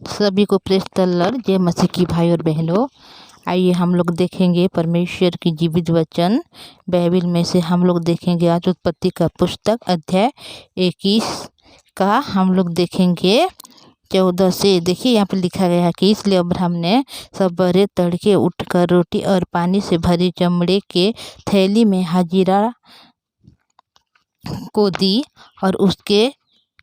सभी को press the Lord. जय मसीह की भाई और बहनों, आइए हम लोग देखेंगे परमेश्वर की जीवित वचन। बाइबल में से हम लोग देखेंगे आज उत्पत्ति का पुस्तक अध्याय 21 का हम लोग देखेंगे 14 से। देखिए यहाँ पर लिखा गया है कि इसलिए अब्राहम ने सवेरे तड़के उठकर रोटी और पानी से भरी चमड़े के थैली में हाजिरा को दी और उसके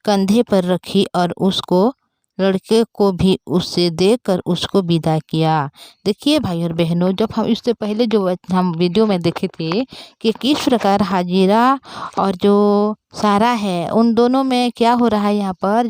कंधे पर रखी और उसको लड़के को भी उससे देकर उसको विदा किया। देखिए भाई और बहनों, जब हम इससे पहले जो हम वीडियो में देखे थे कि किस प्रकार हाजिरा और जो सारा है उन दोनों में क्या हो रहा है। यहाँ पर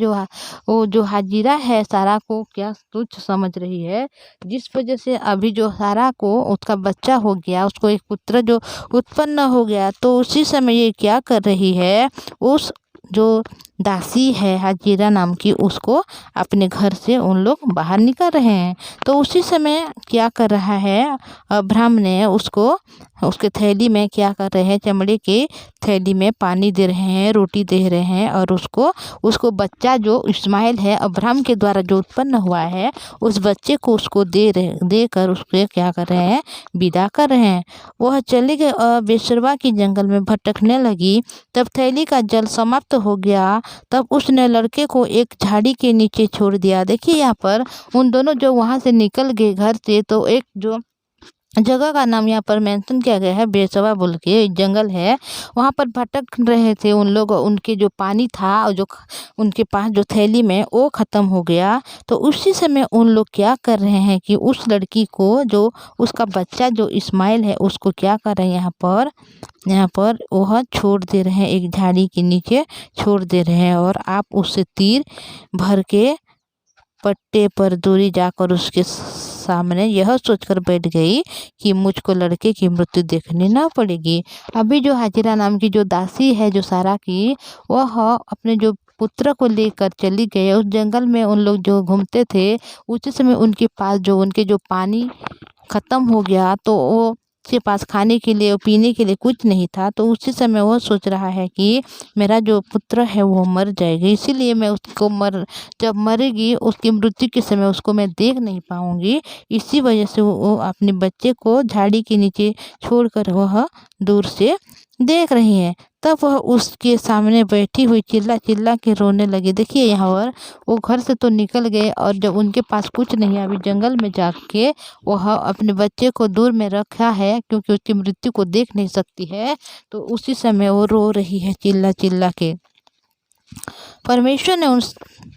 वो जो हाजिरा है सारा को क्या तुच्छ समझ रही है, जिस वजह से अभी जो सारा को उसका बच्चा हो गया, उसको एक पुत्र जो उत्पन्न हो गया, तो उसी समय ये क्या कर रही है, उस जो दासी है हाजिरा नाम की, उसको अपने घर से उन लोग बाहर निकल रहे हैं। तो उसी समय क्या कर रहा है, अब्राहम ने उसको उसके थैली में क्या कर रहे हैं, चमड़े के थैली में पानी दे रहे हैं, रोटी दे रहे हैं और उसको बच्चा जो इस्माइल है अब्राहम के द्वारा जो उत्पन्न हुआ है, उस बच्चे को उसको देकर उसको क्या कर रहे हैं, विदा कर रहे हैं। वह चली गई और बेसरवा की जंगल में भटकने लगी। तब थैली का जल समाप्त हो गया। तब उसने लड़के को एक झाड़ी के नीचे छोड़ दिया। देखिए यहाँ पर उन दोनों जो वहाँ से निकल गए घर से, तो एक जो जगह का नाम यहाँ पर मेंशन किया गया है बेसवा बोल के, जंगल है, वहाँ पर भटक रहे थे उन लोग। उनके जो पानी था और जो उनके पास जो थैली में वो ख़त्म हो गया। तो उसी समय उन लोग क्या कर रहे हैं कि उस लड़की को, जो उसका बच्चा जो इस्माइल है, उसको क्या कर रहे हैं, यहाँ पर वह छोड़ दे रहे हैं, एक झाड़ी के नीचे छोड़ दे रहे हैं। और आप उससे तीर भर के पट्टे पर दूरी जाकर उसके सामने यह सोचकर बैठ गई कि मुझको लड़के की मृत्यु देखनी ना पड़ेगी। अभी जो हाजिरा नाम की जो दासी है जो सारा की, वह अपने जो पुत्र को लेकर चली गई उस जंगल में। उन लोग जो घूमते थे, उसी समय उनके पास जो उनके जो पानी ख़त्म हो गया, तो वो के पास खाने के लिए और पीने के लिए कुछ नहीं था। तो उसी समय वह सोच रहा है कि मेरा जो पुत्र है वो मर जाएगा, इसीलिए मैं उसको जब मरेगी उसकी मृत्यु के समय उसको मैं देख नहीं पाऊंगी। इसी वजह से वो अपने बच्चे को झाड़ी के नीचे छोड़कर वह दूर से देख रही है। तब वह उसके सामने बैठी हुई चिल्ला चिल्ला के रोने लगी। देखिए यहाँ पर वो घर से तो निकल गए और जब उनके पास कुछ नहीं, अभी जंगल में जाके वह अपने बच्चे को दूर में रखा है क्योंकि उसकी मृत्यु को देख नहीं सकती है। तो उसी समय वो रो रही है चिल्ला चिल्ला के। परमेश्वर ने उस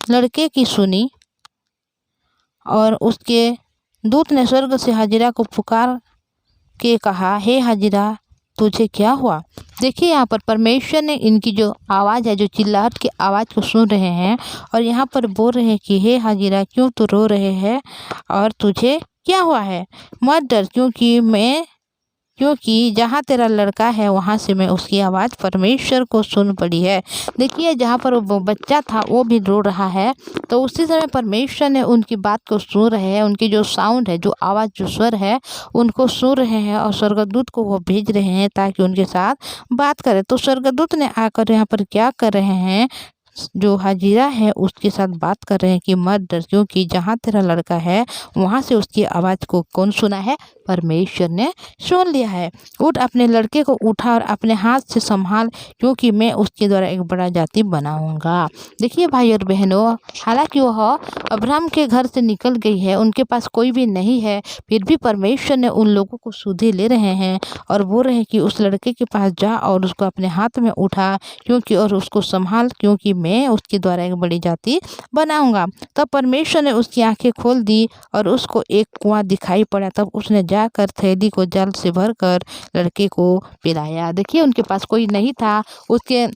लड़के की सुनी और उसके दूत ने स्वर्ग से हाजिरा को पुकार के कहा, हे हाजिरा, तुझे क्या हुआ। देखिए यहाँ पर परमेश्वर ने इनकी जो आवाज़ है, जो चिल्लाहट की आवाज़ को सुन रहे हैं और यहाँ पर बोल रहे हैं कि हे हाजिरा, क्यों तू रो रहे हैं और तुझे क्या हुआ है। मत डर, क्योंकि जहाँ तेरा लड़का है वहाँ से मैं उसकी आवाज़ परमेश्वर को सुन पड़ी है। देखिए जहाँ पर वो बच्चा था वो भी रो रहा है। तो उसी समय परमेश्वर ने उनकी बात को सुन रहे हैं, उनकी जो साउंड है, जो आवाज़, जो स्वर है, उनको सुन रहे हैं और स्वर्गदूत को वो भेज रहे हैं ताकि उनके साथ बात करें। तो स्वर्गदूत ने आकर यहाँ पर क्या कर रहे हैं, जो हाजिरा है उसके साथ बात कर रहे हैं कि मत डर, क्योंकि जहाँ तेरा लड़का है वहाँ से उसकी आवाज़ को कौन सुना है, परमेश्वर ने सुन लिया है। उठ, अपने लड़के को उठा और अपने हाथ से संभाल, क्योंकि मैं उसके द्वारा एक बड़ा जाति बनाऊंगा। देखिए भाई और बहनों, हालांकि वह अब्राहम के घर से निकल गई है, उनके पास कोई भी नहीं है, फिर भी परमेश्वर ने उन लोगों को सुधे ले रहे हैं और बोल रहे हैं कि उस लड़के के पास जा और उसको अपने हाथ में उठा, क्योंकि और उसको संभाल, क्योंकि मैं उसके द्वारा एक बड़ी जाति बनाऊंगा। तब परमेश्वर ने उसकी आंखें खोल दी और उसको एक कुआं दिखाई पड़ा। तब उसने जाकर थैली को जल से भरकर लड़के को पिलाया। देखिए उनके पास कोई नहीं था, उसके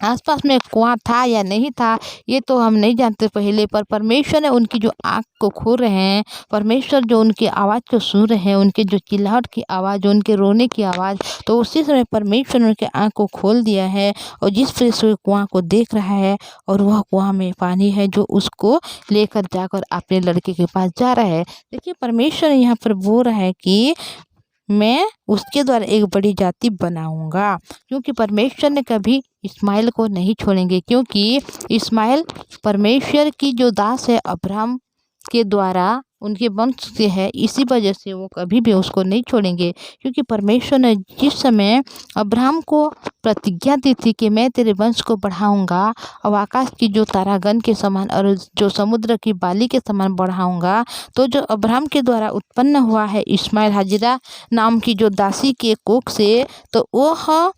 आसपास में कुआं था या नहीं था ये तो हम नहीं जानते पहले, पर परमेश्वर ने उनकी जो आँख को खोल रहे हैं, परमेश्वर जो उनकी आवाज़ को सुन रहे हैं, उनके जो चिल्लाहट की आवाज़, उनके रोने की आवाज़, तो उसी समय परमेश्वर ने उनके आँख को खोल दिया है और जिस वजह से कुआं को देख रहा है और वह कुआं में पानी है जो उसको लेकर जाकर अपने लड़के के पास जा रहा है। देखिए परमेश्वर यहाँ पर बोल रहा है कि मैं उसके द्वारा एक बड़ी जाति बनाऊंगा। क्योंकि परमेश्वर ने कभी इस्माइल को नहीं छोड़ेंगे, क्योंकि इस्माइल परमेश्वर की जो दास है अब्राहम के द्वारा उनके वंश से है, इसी वजह से वो कभी भी उसको नहीं छोड़ेंगे। क्योंकि परमेश्वर ने जिस समय अब्राहम को प्रतिज्ञा दी थी कि मैं तेरे वंश को बढ़ाऊंगा और आकाश की जो तारागण के समान और जो समुद्र की बाली के समान बढ़ाऊंगा, तो जो अब्राहम के द्वारा उत्पन्न हुआ है इस्माइल हाजिरा नाम की जो दासी के कोख से, तो वह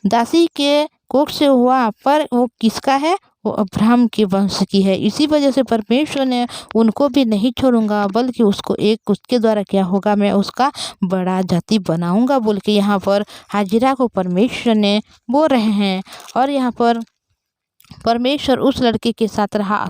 दासी के कोख से हुआ, पर वो किसका है? वो अब्राहम के वंश की है। इसी वजह से परमेश्वर ने उनको भी नहीं छोड़ूंगा, बल्कि उसको एक उसके द्वारा क्या होगा, मैं उसका बड़ा जाति बनाऊंगा बोल के यहाँ पर हाजिरा को परमेश्वर ने बोल रहे हैं। और यहाँ पर परमेश्वर उस लड़के के साथ रहा।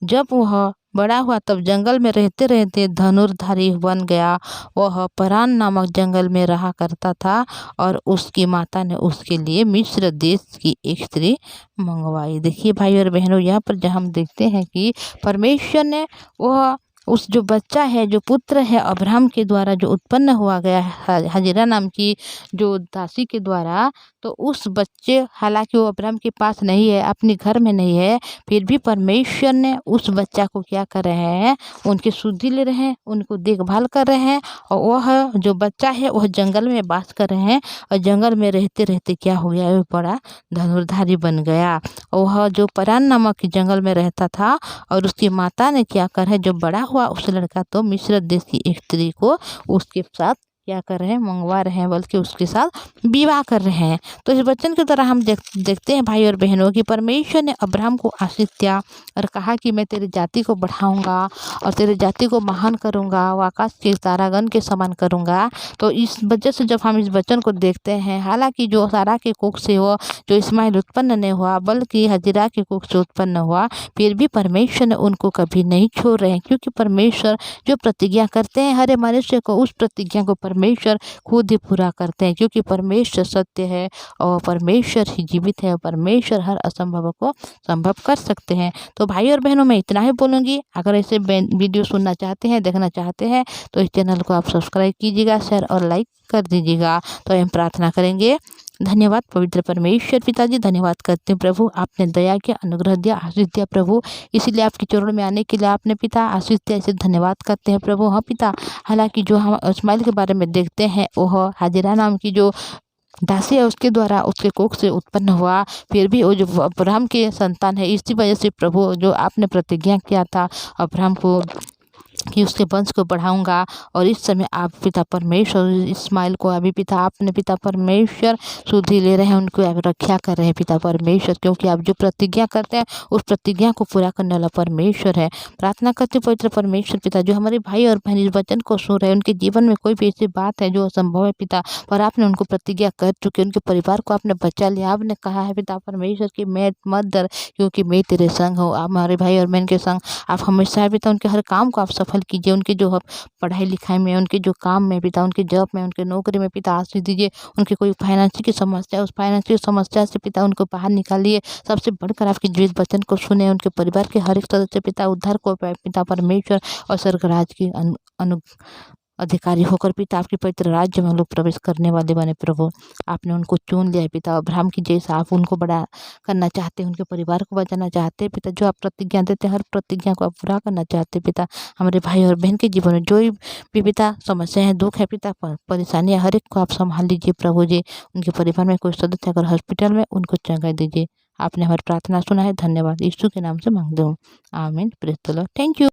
जब वह बड़ा हुआ तब जंगल में रहते रहते धनुर्धारी बन गया। वह परान नामक जंगल में रहा करता था और उसकी माता ने उसके लिए मिस्र देश की एक स्त्री मंगवाई। देखिए भाई और बहनों, यहाँ पर जब हम देखते हैं कि परमेश्वर ने वह उस जो बच्चा है, जो पुत्र है अब्राहम के द्वारा जो उत्पन्न हुआ गया है हाजिरा नाम की जो दासी के द्वारा, तो उस बच्चे, हालांकि वो अब्राहम के पास नहीं है, अपने घर में नहीं है, फिर भी परमेश्वर ने उस बच्चा को क्या कर रहे हैं, उनकी शुद्धि ले रहे हैं, उनको देखभाल कर रहे हैं। और वह जो बच्चा है वह जंगल में वास कर रहे हैं और जंगल में रहते रहते क्या हो गया, वो बड़ा धनुर्धारी बन गया। और वह जो परान नामक जंगल में रहता था और उसकी माता ने क्या कर है, जो बड़ा हुआ उस लड़का तो मिस्र देश की एक स्त्री को उसके साथ क्या कर रहे हैं, मंगवा रहे हैं, बल्कि उसके साथ विवाह कर रहे हैं। तो इस वचन के द्वारा हम देखते हैं भाई और बहनों कि परमेश्वर ने अब्राहम को आशीष दिया और कहा कि मैं तेरी जाति को बढ़ाऊंगा और तेरी जाति को महान करूंगा, वो आकाश के तारागण के समान करूंगा। तो इस वजह से जब हम इस वचन को देखते हैं, हालांकि जो सारा के कोख से हो जो इस्माइल उत्पन्न नहीं हुआ, बल्कि हजीरा के कोख से उत्पन्न हुआ, फिर भी परमेश्वर ने उनको कभी नहीं छोड़ रहे हैं। क्योंकि परमेश्वर जो प्रतिज्ञा करते हैं हर मनुष्य को, उस प्रतिज्ञा को परमेश्वर खुद ही पूरा करते हैं। क्योंकि परमेश्वर सत्य है और परमेश्वर ही जीवित है और परमेश्वर हर असंभव को संभव कर सकते हैं। तो भाई और बहनों, मैं इतना ही बोलूँगी। अगर ऐसे वीडियो सुनना चाहते हैं, देखना चाहते हैं, तो इस चैनल को आप सब्सक्राइब कीजिएगा, शेयर और लाइक कर दीजिएगा। तो हम प्रार्थना करेंगे। धन्यवाद पवित्र परमेश्वर पिताजी, धन्यवाद करते हैं प्रभु, आपने दया किया, अनुग्रह दिया, आशीष दिया प्रभु, इसीलिए आपके चरणों में आने के लिए आपने पिता आशीष दिया, इसे धन्यवाद करते हैं प्रभु। हाँ पिता, हालांकि जो हम इस्माइल के बारे में देखते हैं, वह हाजिरा नाम की जो दासी है उसके द्वारा उसके कोख से उत्पन्न हुआ, फिर भी वो जो अब्राहम के संतान है, इसी वजह से प्रभु जो आपने प्रतिज्ञा किया था अब्राहम को कि उसके वंश को बढ़ाऊंगा, और इस समय आप पिता परमेश्वर इस्माइल को अभी पिता आपने पिता परमेश्वर शुद्धि ले रहे हैं, उनको आप रक्षा कर रहे हैं पिता परमेश्वर। क्योंकि आप जो प्रतिज्ञा करते हैं उस प्रतिज्ञा को पूरा करने वाला परमेश्वर है। प्रार्थना करते पवित्र परमेश्वर पिता, जो हमारे भाई और बहन इस वचन को सुन रहे हैं, उनके जीवन में कोई भी ऐसी बात है जो असंभव है पिता, पर आपने उनको प्रतिज्ञा कर चुके, उनके परिवार को आपने बचा लिया। आपने कहा है पिता परमेश्वर की मैं मत डर, क्योंकि मैं तेरे संग हूँ। आप हमारे भाई और बहन के संग आप हमेशा है पिता, उनके हर काम को आप सफल कीजिए, उनके जो पढ़ाई लिखाई में, उनके जो काम में पिता, उनके जॉब में, उनके नौकरी में पिता आशीष दीजिए। उनके कोई फाइनेंशियल की समस्या, उस फाइनेंशियल समस्या से पिता उनको बाहर निकालिए। सबसे बढ़कर आपके जीवित वचन को सुने, उनके परिवार के हर एक सदस्य पिता उद्धार को पाए पिता परमेश्वर, और स्वर्गराज की अनु अधिकारी होकर पिता आपके पवित्र राज्य में लोग प्रवेश करने वाले बने प्रभु। आपने उनको चुन लिया है पिता, अब्राहम की जैसा आप उनको बड़ा करना चाहते हैं, उनके परिवार को बचाना चाहते हैं पिता। जो आप प्रतिज्ञा देते हैं हर प्रतिज्ञा को आप पूरा करना चाहते हैं पिता। हमारे भाई और बहन के जीवन में जो भी पिता समस्या है, दुख है पिता, परेशानियाँ, हर एक को आप संभाल लीजिए प्रभु जी। उनके परिवार में कोई सदस्य अगर हॉस्पिटल में, उनको चंगाई दीजिए। आपने हमारी प्रार्थना सुना है, धन्यवाद। यीशु के नाम से मांगते हूँ, आमीन। Praise the Lord. Thank you.